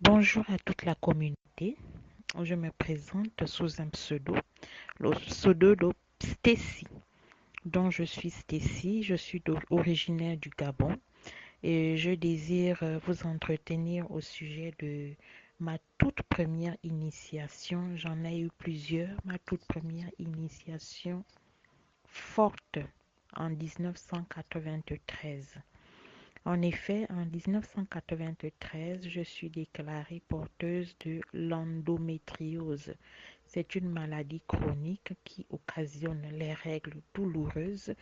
Bonjour à toute la communauté. Je me présente sous un pseudo, le pseudo de Stacy. Donc je suis Stacy, je suis originaire du Gabon et je désire vous entretenir au sujet de ma toute première initiation. J'en ai eu plusieurs. Ma toute première initiation forte en 1993. En effet, en 1993, je suis déclarée porteuse de l'endométriose. C'est une maladie chronique qui occasionne les règles douloureuses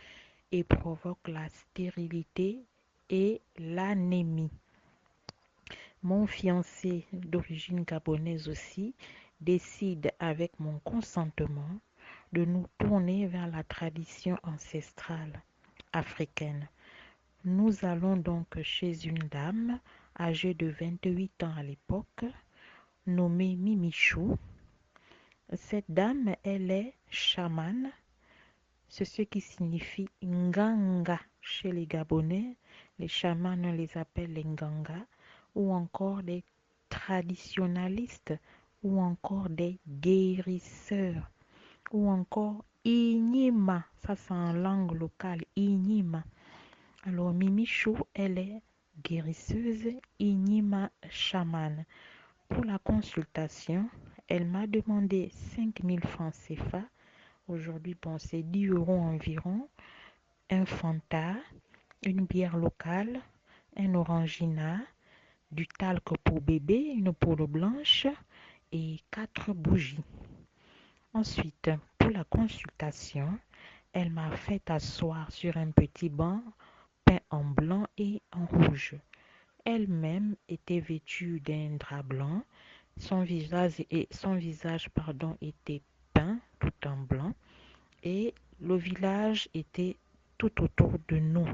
et provoque la stérilité et l'anémie. Mon fiancé, d'origine gabonaise aussi, décide avec mon consentement de nous tourner vers la tradition ancestrale africaine. Nous allons donc chez une dame âgée de 28 ans à l'époque, nommée Mimichou. Cette dame, elle est chamane, c'est ce qui signifie Nganga chez les Gabonais. Les chamans, on les appelle les Nganga, ou encore des traditionalistes, ou encore des guérisseurs, ou encore Inyima, ça c'est en langue locale, Inyima. Alors, Mimichou, elle est guérisseuse Inyima chamane. Pour la consultation, elle m'a demandé 5 000 francs CFA. Aujourd'hui, bon, c'est 10 euros environ. Un Fanta, une bière locale, un Orangina, du talc pour bébé, une poudre blanche et 4 bougies. Ensuite, pour la consultation, elle m'a fait asseoir sur un petit banc peint en blanc et en rouge. Elle-même était vêtue d'un drap blanc. Son visage était peint tout en blanc et le village était tout autour de nous.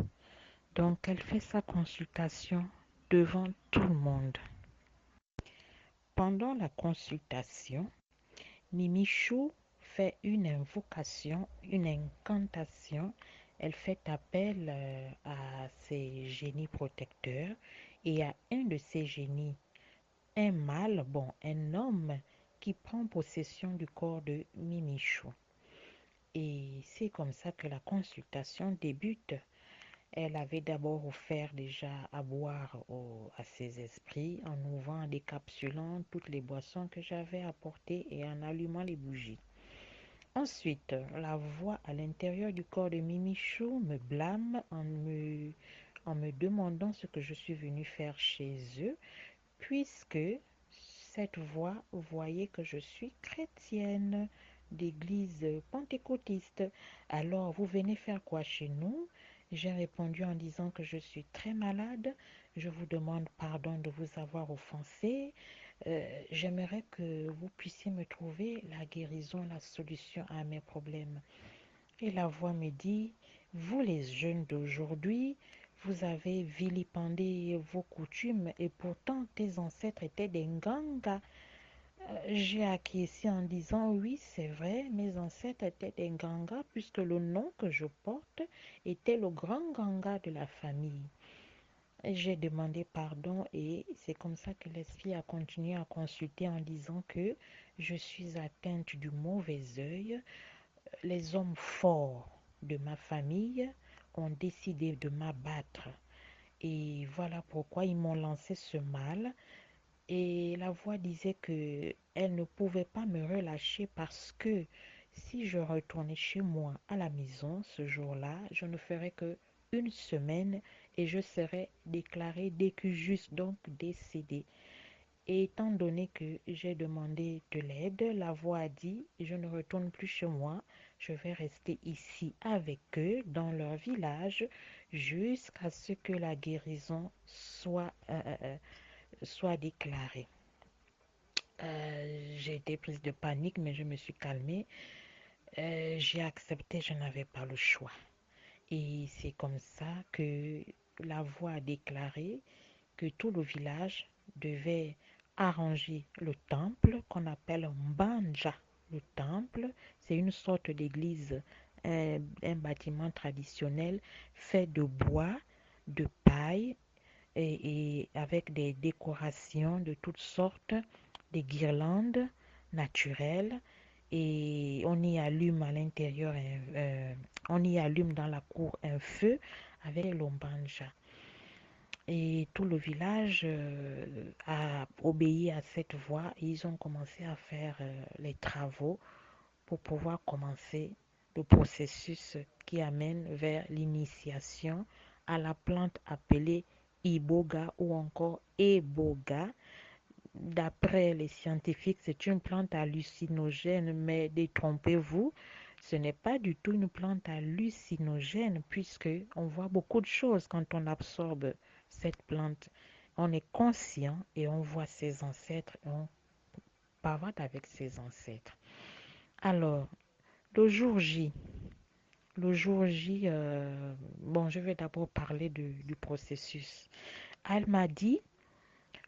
Donc, elle fait sa consultation devant tout le monde. Pendant la consultation, Mimichou fait une invocation, une incantation. Elle fait appel à ses génies protecteurs et à un de ces génies, un mâle, bon, un homme qui prend possession du corps de Mimichou. Et c'est comme ça que la consultation débute. Elle avait d'abord offert déjà à boire à ses esprits en ouvrant, en décapsulant toutes les boissons que j'avais apportées et en allumant les bougies. Ensuite, la voix à l'intérieur du corps de Mimichou me blâme en me demandant ce que je suis venue faire chez eux, puisque cette voix voyait que je suis chrétienne d'église pentecôtiste. Alors, vous venez faire quoi chez nous? J'ai répondu en disant que je suis très malade. Je vous demande pardon de vous avoir offensé. J'aimerais que vous puissiez me trouver la guérison, la solution à mes problèmes. Et la voix me dit, vous les jeunes d'aujourd'hui, vous avez vilipendé vos coutumes et pourtant tes ancêtres étaient des Nganga. J'ai acquiescé en disant, oui, c'est vrai, mes ancêtres étaient des Nganga puisque le nom que je porte était le grand Nganga de la famille. J'ai demandé pardon et c'est comme ça que l'esprit a continué à consulter en disant que je suis atteinte du mauvais œil. Les hommes forts de ma famille ont décidé de m'abattre et voilà pourquoi ils m'ont lancé ce mal. Et la voix disait que elle ne pouvait pas me relâcher parce que si je retournais chez moi à la maison ce jour-là, je ne ferais que une semaine et je serais déclarée décujus, donc décédée. Et étant donné que j'ai demandé de l'aide, la voix a dit, je ne retourne plus chez moi, je vais rester ici avec eux dans leur village jusqu'à ce que la guérison soit déclarée. J'ai été prise de panique, mais je me suis calmée. J'ai accepté, je n'avais pas le choix. Et c'est comme ça que la voix a déclaré que tout le village devait arranger le temple qu'on appelle Mbanja. Le temple, c'est une sorte d'église, un bâtiment traditionnel fait de bois, de paille et avec des décorations de toutes sortes, des guirlandes naturelles, et on y allume à l'intérieur, on y allume dans la cour un feu avec l'ombanja. Et tout le village a obéi à cette voie et ils ont commencé à faire les travaux pour pouvoir commencer le processus qui amène vers l'initiation à la plante appelée iboga ou encore eboga. D'après les scientifiques, c'est une plante hallucinogène, mais détrompez-vous, ce n'est pas du tout une plante hallucinogène puisque on voit beaucoup de choses quand on absorbe cette plante. On est conscient et on voit ses ancêtres et on parle avec ses ancêtres. Alors, le jour J, bon, je vais d'abord parler du processus. Elle m'a dit,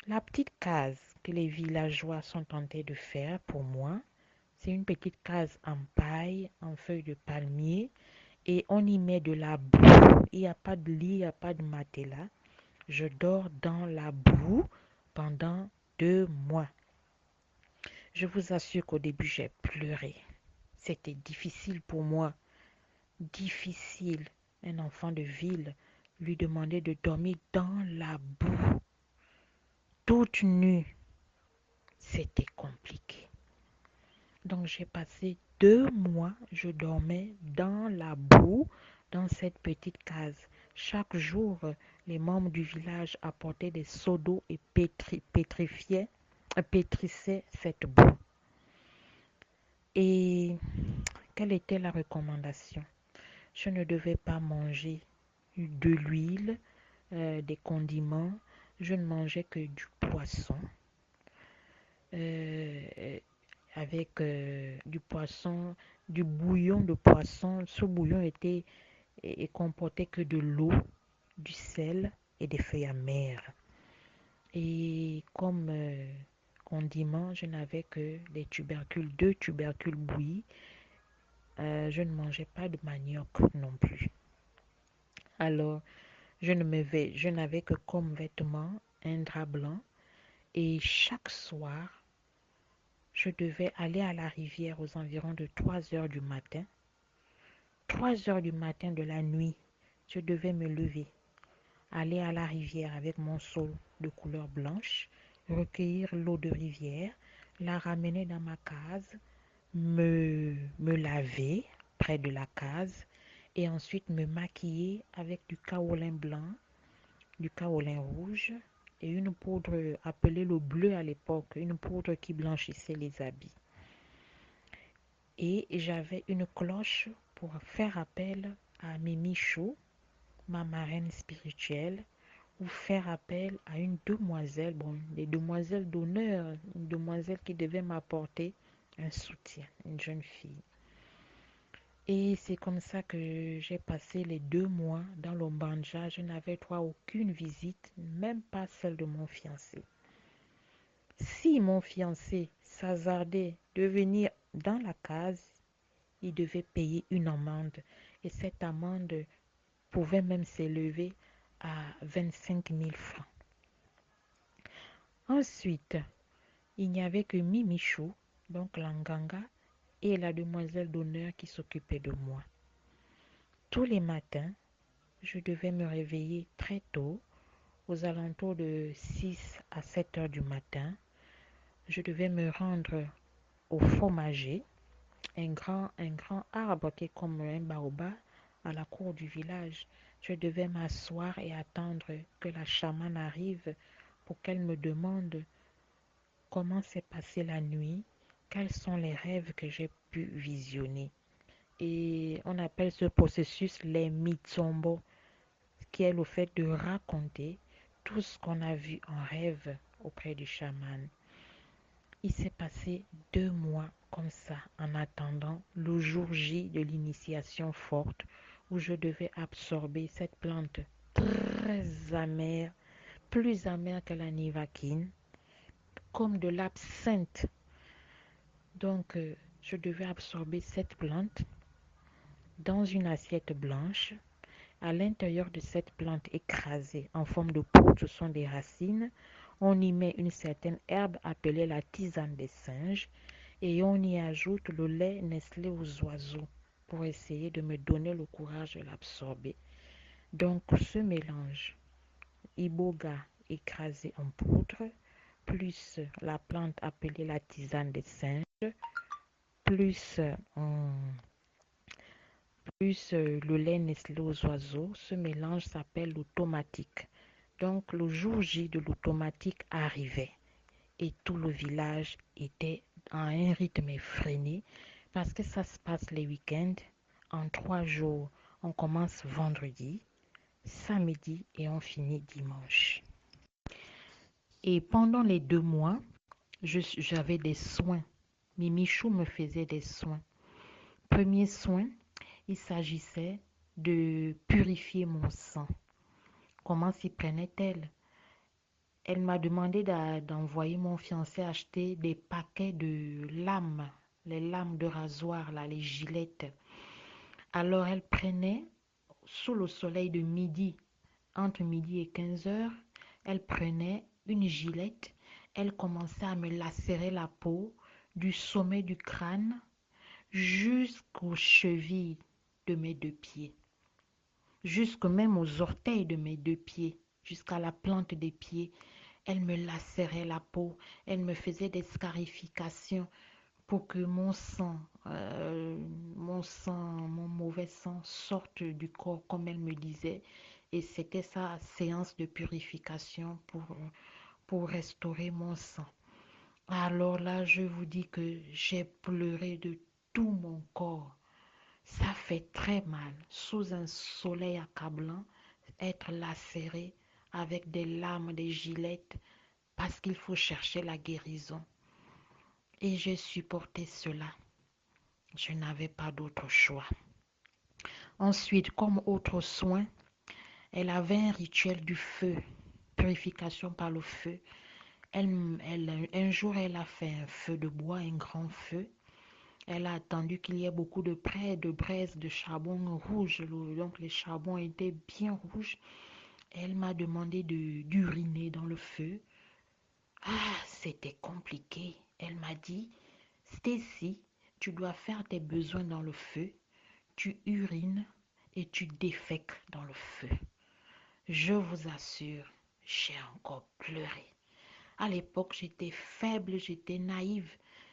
la petite case que les villageois sont tentés de faire pour moi, c'est une petite case en paille, en feuilles de palmier, et on y met de la boue. Il n'y a pas de lit, il n'y a pas de matelas. Je dors dans la boue pendant 2 mois. Je vous assure qu'au début, j'ai pleuré. C'était difficile pour moi. Difficile. Un enfant de ville lui demander de dormir dans la boue, toute nue. C'était compliqué. Donc j'ai passé 2 mois, je dormais dans la boue, dans cette petite case. Chaque jour, les membres du village apportaient des seaux d'eau et pétrissaient cette boue. Et quelle était la recommandation? Je ne devais pas manger de l'huile, des condiments. Je ne mangeais que du poisson. Avec du poisson, du bouillon de poisson. Ce bouillon était et comportait que de l'eau, du sel et des feuilles amères. Et comme condiment, je n'avais que des tubercules, 2 tubercules bouillis. Je ne mangeais pas de manioc non plus. Alors, je n'avais que comme vêtement un drap blanc et chaque soir, je devais aller à la rivière aux environs de 3 heures du matin. 3 heures du matin de la nuit, je devais me lever, aller à la rivière avec mon seau de couleur blanche, recueillir l'eau de rivière, la ramener dans ma case, me laver près de la case et ensuite me maquiller avec du kaolin blanc, du kaolin rouge et une poudre appelée le bleu à l'époque, une poudre qui blanchissait les habits. Et j'avais une cloche pour faire appel à Mimi Chou, ma marraine spirituelle, ou faire appel à une demoiselle, bon, des demoiselles d'honneur, une demoiselle qui devait m'apporter un soutien, une jeune fille. Et c'est comme ça que j'ai passé les 2 mois dans l'Ombanja. Je n'avais droit à aucune visite, même pas celle de mon fiancé. Si mon fiancé s'hasardait de venir dans la case, il devait payer une amende. Et cette amende pouvait même s'élever à 25 000 francs. Ensuite, il n'y avait que Mimichou, donc l'Anganga, et la demoiselle d'honneur qui s'occupait de moi. Tous les matins, je devais me réveiller très tôt, aux alentours de 6 à 7 heures du matin. Je devais me rendre au fromager, un grand arbre qui est comme un baobab à la cour du village. Je devais m'asseoir et attendre que la chamane arrive pour qu'elle me demande comment s'est passée la nuit, quels sont les rêves que j'ai pu visionner. Et on appelle ce processus les mitsombo, qui est le fait de raconter tout ce qu'on a vu en rêve auprès du chaman. Il s'est passé 2 mois comme ça en attendant le jour J de l'initiation forte où je devais absorber cette plante très amère, plus amère que la nivaquine, comme de l'absinthe. Donc, je devais absorber cette plante dans une assiette blanche À l'intérieur de cette plante écrasée en forme de poudre, ce sont des racines. On y met une certaine herbe appelée la tisane des singes et on y ajoute le lait Nestlé aux oiseaux pour essayer de me donner le courage de l'absorber. Donc ce mélange iboga écrasé en poudre, plus la plante appelée la tisane des singes, plus, le lait Nestlé aux oiseaux, ce mélange s'appelle l'automatique. Donc le jour J de l'automatique arrivait et tout le village était à un rythme effréné parce que ça se passe les week-ends. En 3 jours, on commence vendredi, samedi et on finit dimanche. Et pendant les 2 mois, j'avais des soins. Mimichou me faisait des soins. Premier soin, il s'agissait de purifier mon sang. Comment s'y prenait-elle? Elle m'a demandé d'envoyer mon fiancé acheter des paquets de lames, les lames de rasoir, là, les gilettes. Alors elle prenait, sous le soleil de midi, entre midi et 15 heures, elle prenait une gilette, elle commençait à me lacérer la peau du sommet du crâne jusqu'aux chevilles de mes 2 pieds, jusque même aux orteils de mes 2 pieds, jusqu'à la plante des pieds. Elle me lacérait la peau, elle me faisait des scarifications pour que mon mauvais sang sorte du corps, comme elle me disait. Et c'était sa séance de purification pour restaurer mon sang. Alors là, je vous dis que j'ai pleuré de tout mon corps. Ça fait très mal, sous un soleil accablant, être lacéré avec des lames, des gilettes, parce qu'il faut chercher la guérison. Et j'ai supporté cela. Je n'avais pas d'autre choix. Ensuite, comme autre soin, elle avait un rituel du feu, purification par le feu. Un jour, elle a fait un feu de bois, un grand feu. Elle a attendu qu'il y ait beaucoup de braises, de charbon rouge. Donc les charbons étaient bien rouges. Elle m'a demandé d'uriner dans le feu. Ah, c'était compliqué. Elle m'a dit, Stacy, tu dois faire tes besoins dans le feu. Tu urines et tu défèques dans le feu. Je vous assure, j'ai encore pleuré. À l'époque, j'étais faible, j'étais naïve.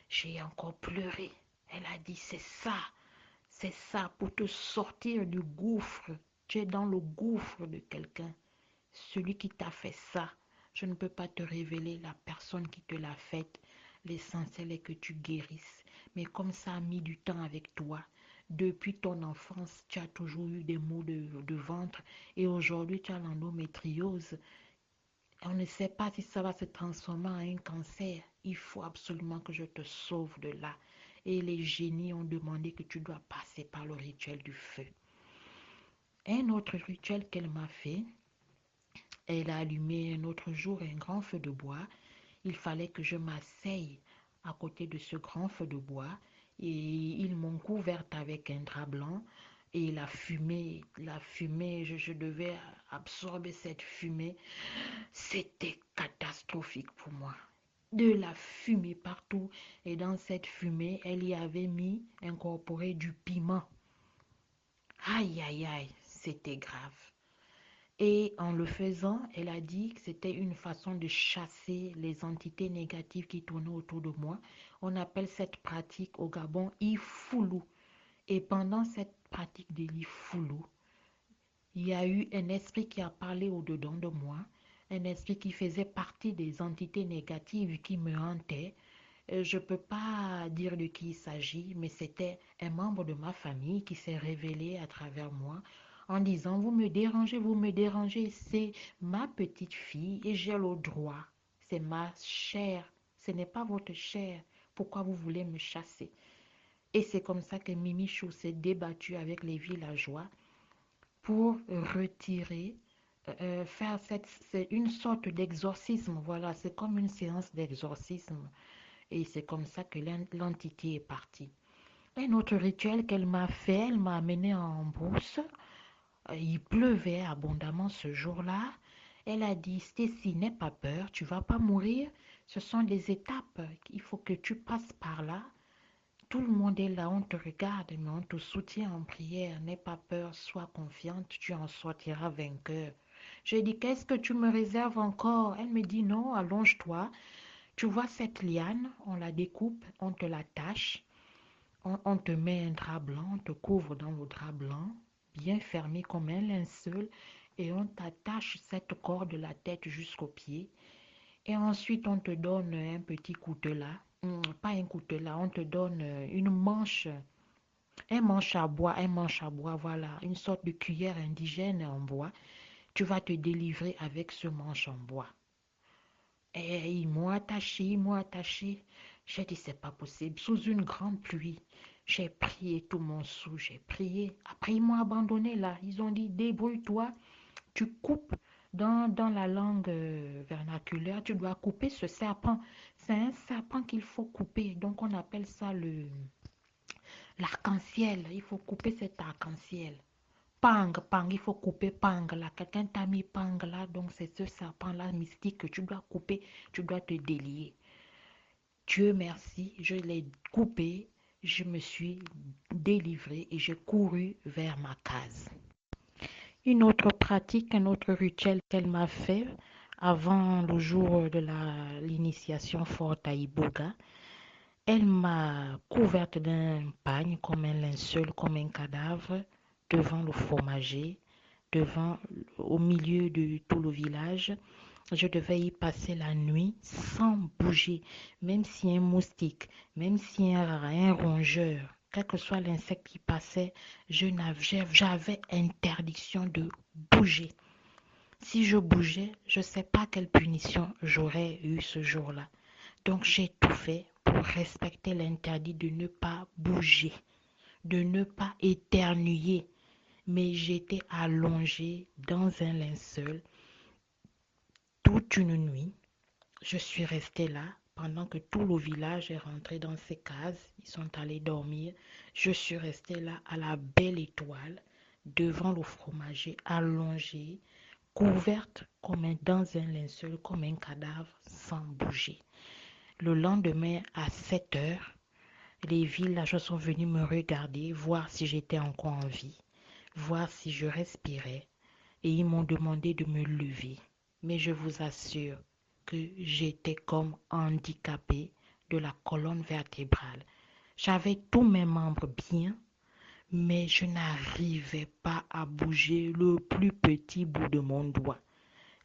J'ai encore pleuré. Elle a dit, c'est ça pour te sortir du gouffre. Tu es dans le gouffre de quelqu'un. Celui qui t'a fait ça, je ne peux pas te révéler la personne qui te l'a faite. L'essentiel est que tu guérisses. Mais comme ça a mis du temps avec toi, depuis ton enfance, tu as toujours eu des maux de ventre et aujourd'hui tu as l'endométriose. On ne sait pas si ça va se transformer en un cancer. Il faut absolument que je te sauve de là. Et les génies ont demandé que tu dois passer par le rituel du feu. Un autre rituel qu'elle m'a fait, elle a allumé un autre jour un grand feu de bois. Il fallait que je m'asseye à côté de ce grand feu de bois et ils m'ont couverte avec un drap blanc et la fumée, je devais absorber cette fumée. C'était catastrophique pour moi. De la fumée partout et dans cette fumée, elle y avait incorporé du piment. Aïe, aïe, aïe, c'était grave. Et en le faisant, elle a dit que c'était une façon de chasser les entités négatives qui tournaient autour de moi. On appelle cette pratique au Gabon Ifoulou. Et pendant cette pratique de l'Ifoulou, il y a eu un esprit qui a parlé au-dedans de moi, un esprit qui faisait partie des entités négatives qui me hantaient. Je ne peux pas dire de qui il s'agit, mais c'était un membre de ma famille qui s'est révélé à travers moi en disant, vous me dérangez, c'est ma petite fille et j'ai le droit, c'est ma chair, ce n'est pas votre chair, pourquoi vous voulez me chasser? Et c'est comme ça que Mimichou s'est débattu avec les villageois pour retirer, c'est une sorte d'exorcisme, voilà, c'est comme une séance d'exorcisme. Et c'est comme ça que l'entité est partie. Un autre rituel qu'elle m'a fait, elle m'a amené en brousse Il pleuvait abondamment ce jour-là. Elle a dit, Stacy, n'aie pas peur, tu vas pas mourir. Ce sont des étapes, il faut que tu passes par là. Tout le monde est là, on te regarde, mais on te soutient en prière. N'aie pas peur, sois confiante, tu en sortiras vainqueur. Je dis, qu'est-ce que tu me réserves encore? Elle me dit, non, allonge-toi. Tu vois cette liane, on la découpe, on te l'attache, on te met un drap blanc, on te couvre dans le drap blanc, bien fermé comme un linceul, et on t'attache cette corde de la tête jusqu'aux pieds. Et ensuite, on te donne un petit coutelas, pas un coutelas, on te donne une manche, un manche à bois, voilà, une sorte de cuillère indigène en bois. Tu vas te délivrer avec ce manche en bois. Et ils m'ont attaché, ils m'ont attaché. J'ai dit, c'est pas possible. Sous une grande pluie, j'ai prié tout mon sou, j'ai prié. Après, ils m'ont abandonné là. Ils ont dit, débrouille-toi, tu coupes dans la langue vernaculaire, tu dois couper ce serpent. C'est un serpent qu'il faut couper. Donc, on appelle ça l'arc-en-ciel. Il faut couper cet arc-en-ciel. Pang, pang, il faut couper pang là. Quelqu'un t'a mis pang là, donc c'est ce serpent-là mystique que tu dois couper, tu dois te délier. Dieu merci, je l'ai coupé, je me suis délivrée et j'ai couru vers ma case. Une autre pratique, un autre rituel qu'elle m'a fait avant le jour de l'initiation forte à Iboga, elle m'a couverte d'un pagne comme un linceul, comme un cadavre, devant le fromager, au milieu de tout le village. Je devais y passer la nuit sans bouger, même si un moustique, même si un rongeur, quel que soit l'insecte qui passait, j'avais interdiction de bouger. Si je bougeais, je ne sais pas quelle punition j'aurais eu ce jour-là. Donc j'ai tout fait pour respecter l'interdit de ne pas bouger, de ne pas éternuer. Mais j'étais allongée dans un linceul toute une nuit. Je suis restée là pendant que tout le village est rentré dans ses cases. Ils sont allés dormir. Je suis restée là à la belle étoile, devant le fromager, allongée, couverte dans un linceul, comme un cadavre, sans bouger. Le lendemain, à 7 heures, les villageois sont venus me regarder, voir si j'étais encore en vie, voir si je respirais, et ils m'ont demandé de me lever. Mais je vous assure que j'étais comme handicapée de la colonne vertébrale. J'avais tous mes membres bien, mais je n'arrivais pas à bouger le plus petit bout de mon doigt.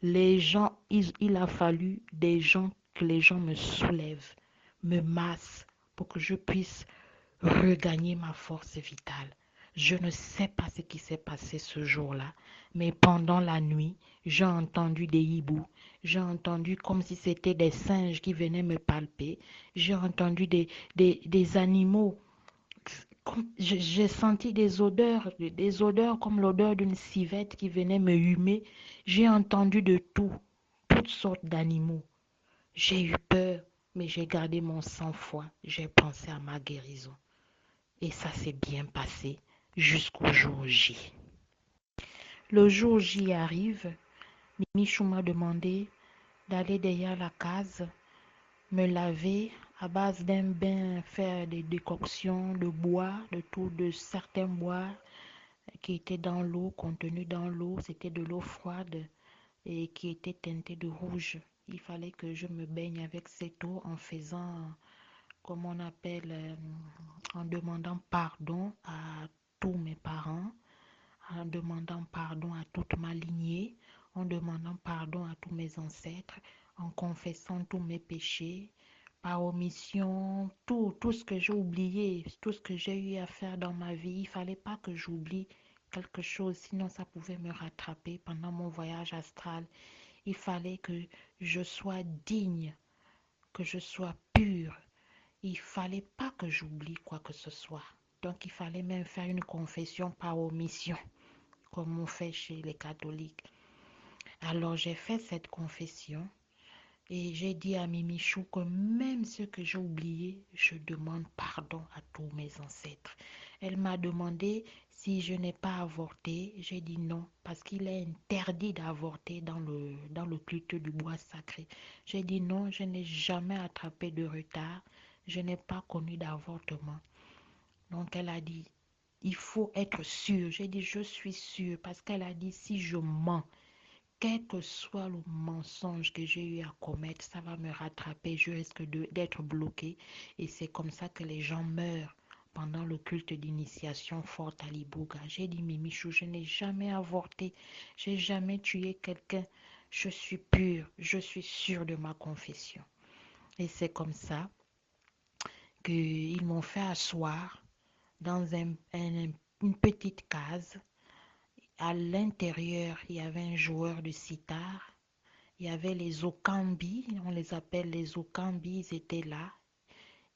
Les gens, il a fallu que les gens me soulèvent, me massent pour que je puisse regagner ma force vitale. Je ne sais pas ce qui s'est passé ce jour-là, mais pendant la nuit, j'ai entendu des hiboux, j'ai entendu comme si c'était des singes qui venaient me palper, j'ai entendu des animaux. J'ai senti des odeurs comme l'odeur d'une civette qui venait me humer. J'ai entendu de tout, toutes sortes d'animaux. J'ai eu peur, mais j'ai gardé mon sang-froid. J'ai pensé à ma guérison. Et ça s'est bien passé jusqu'au jour J. Le jour J arrive, Michou m'a demandé d'aller derrière la case, me laver à base d'un bain, faire des décoctions de bois, de certains bois qui étaient dans l'eau, contenus dans l'eau. C'était de l'eau froide et qui était teintée de rouge. Il fallait que je me baigne avec cette eau en faisant, comme on appelle, en demandant pardon à tous mes parents, en demandant pardon à toute ma lignée, en demandant pardon à tous mes ancêtres, en confessant tous mes péchés, par omission, tout ce que j'ai oublié, tout ce que j'ai eu à faire dans ma vie. Il ne fallait pas que j'oublie quelque chose, sinon ça pouvait me rattraper pendant mon voyage astral. Il fallait que je sois digne, que je sois pure. Il fallait pas que j'oublie quoi que ce soit. Donc il fallait même faire une confession par omission, comme on fait chez les catholiques. Alors j'ai fait cette confession Et j'ai dit à Mimichou que même ce que j'ai oublié, je demande pardon à tous mes ancêtres. Elle m'a demandé si je n'ai pas avorté. J'ai dit non, parce qu'il est interdit d'avorter dans le culte du bois sacré. J'ai dit non, je n'ai jamais attrapé de retard. Je n'ai pas connu d'avortement. Donc elle a dit, il faut être sûr. J'ai dit, je suis sûre, parce qu'elle a dit, si je mens, quel que soit le mensonge que j'ai eu à commettre, ça va me rattraper, je risque d'être bloqué. Et c'est comme ça que les gens meurent pendant le culte d'initiation forte à l'Iboga. J'ai dit, Mimichou, je n'ai jamais avorté, j'ai jamais tué quelqu'un. Je suis pure, je suis sûre de ma confession. Et c'est comme ça qu'ils m'ont fait asseoir dans une petite case. À l'intérieur, il y avait un joueur de sitar. Il y avait les Okambi, on les appelle les Okambi, ils étaient là,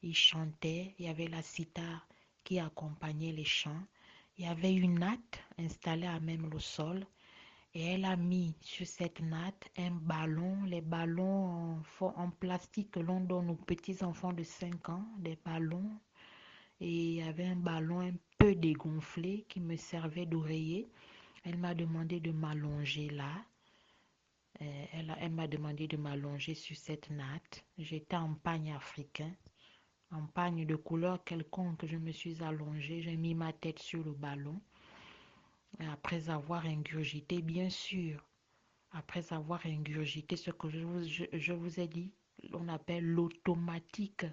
ils chantaient. Il y avait la sitar qui accompagnait les chants. Il y avait une natte installée à même le sol et elle a mis sur cette natte un ballon, les ballons en plastique que l'on donne aux petits enfants de 5 ans, des ballons. Et il y avait un ballon un peu dégonflé qui me servait d'oreiller. Elle m'a demandé de m'allonger là. Elle m'a demandé de m'allonger sur cette natte. J'étais en pagne africain, en pagne de couleur quelconque. Je me suis allongée, j'ai mis ma tête sur le ballon. Et après avoir ingurgité, bien sûr, après avoir ingurgité ce que je vous ai dit, on appelle l'automatique,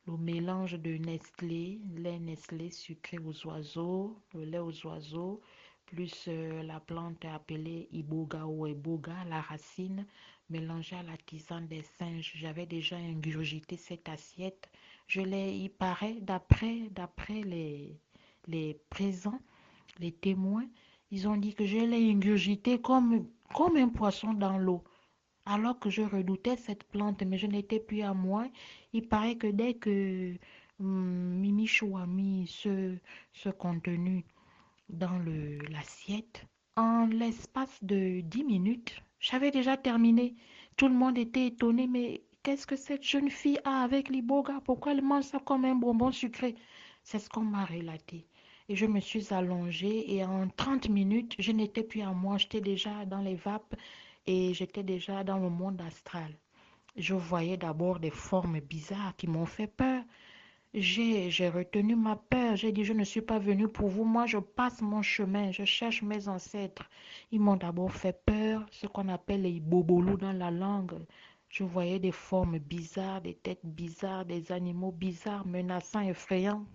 le mélange de Nestlé, lait Nestlé sucré aux oiseaux, le lait aux oiseaux, plus la plante appelée Iboga ou Eboga, la racine, mélangée à la tisane des singes. J'avais déjà ingurgité cette assiette. Il paraît, d'après les présents, les témoins, ils ont dit que je l'ai ingurgité comme un poisson dans l'eau. Alors que je redoutais cette plante, mais je n'étais plus à moi. Il paraît que dès que Mimichou a mis ce contenu dans l'assiette, en l'espace de 10 minutes, j'avais déjà terminé. Tout le monde était étonné, mais qu'est-ce que cette jeune fille a avec l'iboga? Pourquoi elle mange ça comme un bonbon sucré? C'est ce qu'on m'a relaté. Et je me suis allongée et en 30 minutes, je n'étais plus à moi. J'étais déjà dans les vapes et j'étais déjà dans le monde astral. Je voyais d'abord des formes bizarres qui m'ont fait peur. J'ai retenu ma peur. J'ai dit, je ne suis pas venu pour vous. Moi, je passe mon chemin. Je cherche mes ancêtres. Ils m'ont d'abord fait peur, ce qu'on appelle les bobolous dans la langue. Je voyais des formes bizarres, des têtes bizarres, des animaux bizarres, menaçants, effrayants.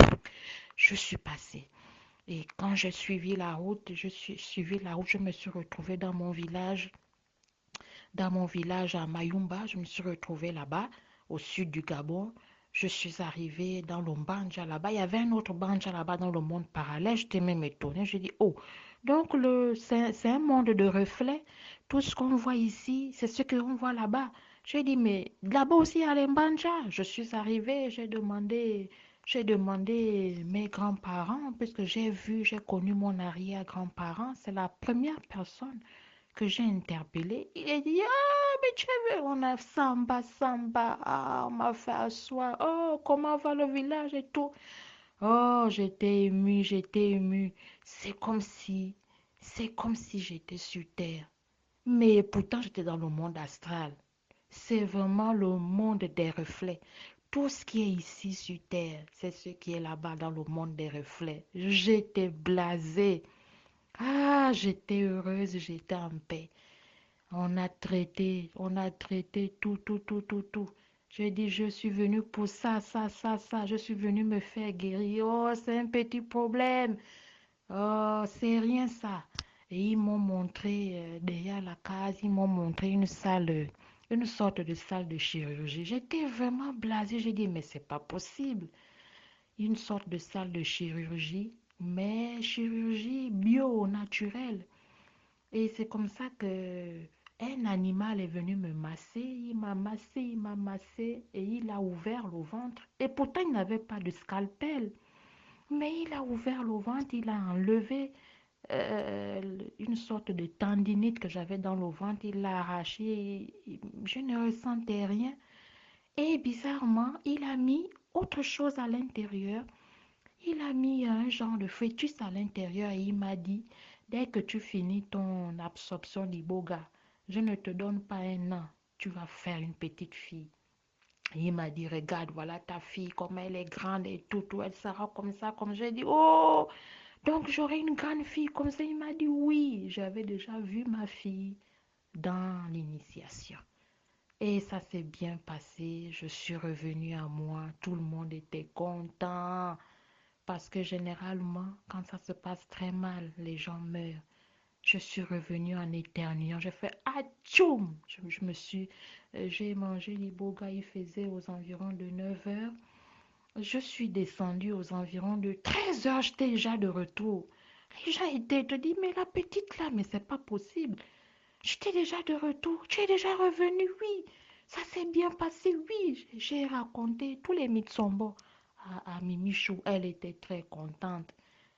Je suis passée. Et quand j'ai suivi la route, je me suis retrouvée dans mon village à Mayumba. Je me suis retrouvée là-bas, au sud du Gabon. Je suis arrivée dans le Banja là-bas. Il y avait un autre Banja là-bas dans le monde parallèle. J'étais même étonnée. Je dis, oh, donc c'est un monde de reflets. Tout ce qu'on voit ici, c'est ce qu'on voit là-bas. J'ai dit, mais là-bas aussi, il y a les Banja. Je suis arrivée, j'ai demandé mes grands-parents, puisque j'ai connu mon arrière-grand-parent. C'est la première personne que j'ai interpellé. Il a dit, ah, mais tu as vu, on a samba, samba, ah, on m'a fait asseoir, oh, comment va le village et tout. Oh, j'étais émue, j'étais émue. C'est comme si, c'est comme si j'étais sur terre. Mais pourtant, j'étais dans le monde astral. C'est vraiment le monde des reflets. Tout ce qui est ici sur terre, c'est ce qui est là-bas dans le monde des reflets. J'étais blasée. Ah, j'étais heureuse, j'étais en paix. On a traité tout, tout, tout, tout, tout. J'ai dit, je suis venue pour ça, ça, ça, ça. Je suis venue me faire guérir. Oh, c'est un petit problème. Oh, c'est rien ça. Et ils m'ont montré, derrière la case, ils m'ont montré une sorte de salle de chirurgie. J'étais vraiment blasée. J'ai dit, mais c'est pas possible. Une sorte de salle de chirurgie, mais chirurgie bio, naturelle. Et c'est comme ça que un animal est venu me masser, il m'a massé et il a ouvert le ventre. Et pourtant, il n'avait pas de scalpel. Mais il a ouvert le ventre, il a enlevé une sorte de tendinite que j'avais dans le ventre. Il l'a arraché. Je ne ressentais rien. Et bizarrement, il a mis autre chose à l'intérieur. Il a mis un genre de fœtus à l'intérieur et il m'a dit, dès que tu finis ton absorption d'Iboga, je ne te donne pas un an, tu vas faire une petite fille. Et il m'a dit, regarde, voilà ta fille, comme elle est grande et tout, elle sera comme ça, comme j'ai dit, oh, donc j'aurai une grande fille comme ça. Il m'a dit, oui, j'avais déjà vu ma fille dans l'initiation. Et ça s'est bien passé, je suis revenue à moi, tout le monde était content. Parce que généralement, quand ça se passe très mal, les gens meurent. Je suis revenue en éternuant. J'ai fait atchoum. J'ai mangé l'iboga, il faisait aux environs de 9 heures. Je suis descendue aux environs de 13 heures. J'étais déjà de retour. Les gens étaient, te dit, mais la petite là, mais c'est pas possible. J'étais déjà de retour. Tu es déjà revenu, oui. Ça s'est bien passé, oui. J'ai raconté. Tous les mythes sont bons à Mimichou. Elle était très contente.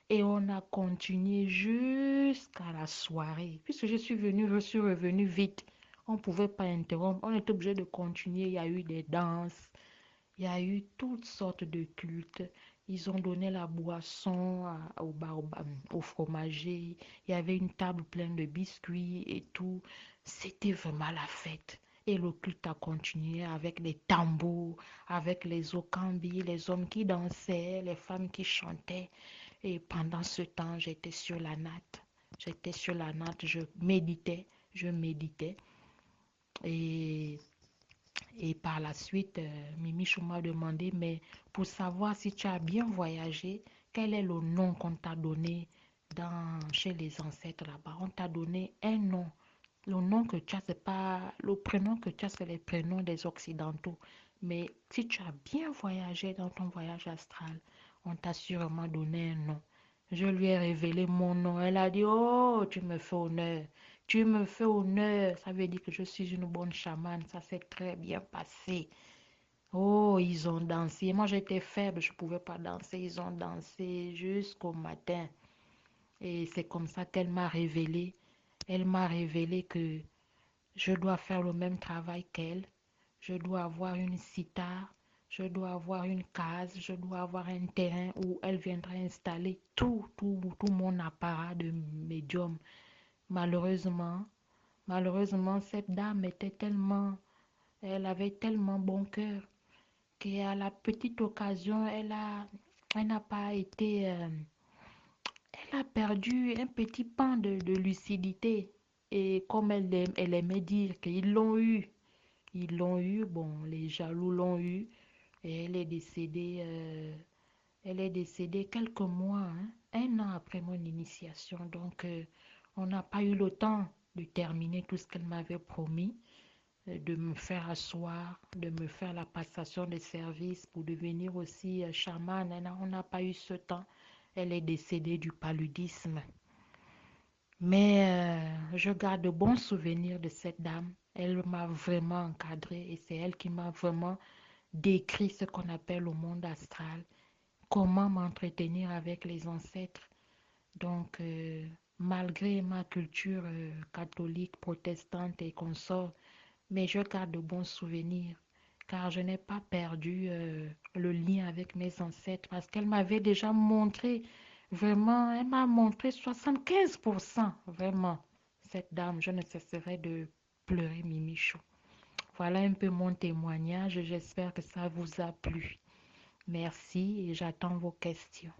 Et on a continué jusqu'à la soirée. Puisque je suis revenue vite. On ne pouvait pas interrompre. On était obligé de continuer. Il y a eu des danses. Il y a eu toutes sortes de cultes. Ils ont donné la boisson au fromager. Il y avait une table pleine de biscuits et tout. C'était vraiment la fête. Et le culte a continué avec les tambours, avec les okambis, les hommes qui dansaient, les femmes qui chantaient. Et pendant ce temps, j'étais sur la natte. J'étais sur la natte, je méditais. Et et par la suite, Mimi Chou m'a demandé, mais pour savoir si tu as bien voyagé, quel est le nom qu'on t'a donné chez les ancêtres là-bas? On t'a donné un nom. Le nom que tu as, c'est pas, le prénom que tu as, c'est les prénoms des Occidentaux. Mais si tu as bien voyagé dans ton voyage astral, on t'a sûrement donné un nom. Je lui ai révélé mon nom. Elle a dit, oh, tu me fais honneur. Tu me fais honneur. Ça veut dire que je suis une bonne chamane. Ça s'est très bien passé. Oh, ils ont dansé. Moi, j'étais faible, je ne pouvais pas danser. Ils ont dansé jusqu'au matin. Et c'est comme ça qu'elle m'a révélé. Elle m'a révélé que je dois faire le même travail qu'elle. Je dois avoir une cithare. Je dois avoir une case. Je dois avoir un terrain où elle viendra installer tout mon appareil de médium. Malheureusement, malheureusement, cette dame elle avait tellement bon cœur qu'à la petite occasion, elle n'a pas été, elle a perdu un petit pan de lucidité. Et comme elle aimait dire ils l'ont eu, bon, les jaloux l'ont eu, et elle est décédée quelques mois, hein, un an après mon initiation. Donc, on n'a pas eu le temps de terminer tout ce qu'elle m'avait promis, de me faire asseoir, de me faire la passation des services pour devenir aussi chamane. On n'a pas eu ce temps. Elle est décédée du paludisme. Mais je garde de bons souvenirs de cette dame. Elle m'a vraiment encadrée et c'est elle qui m'a vraiment décrit ce qu'on appelle le monde astral, comment m'entretenir avec les ancêtres. Donc, malgré ma culture catholique, protestante et consort, mais je garde de bons souvenirs car je n'ai pas perdu le lien avec mes ancêtres parce qu'elle m'avait déjà montré, vraiment, elle m'a montré 75%, vraiment. Cette dame, je ne cesserai de pleurer Mimichou. Voilà un peu mon témoignage, j'espère que ça vous a plu. Merci et j'attends vos questions.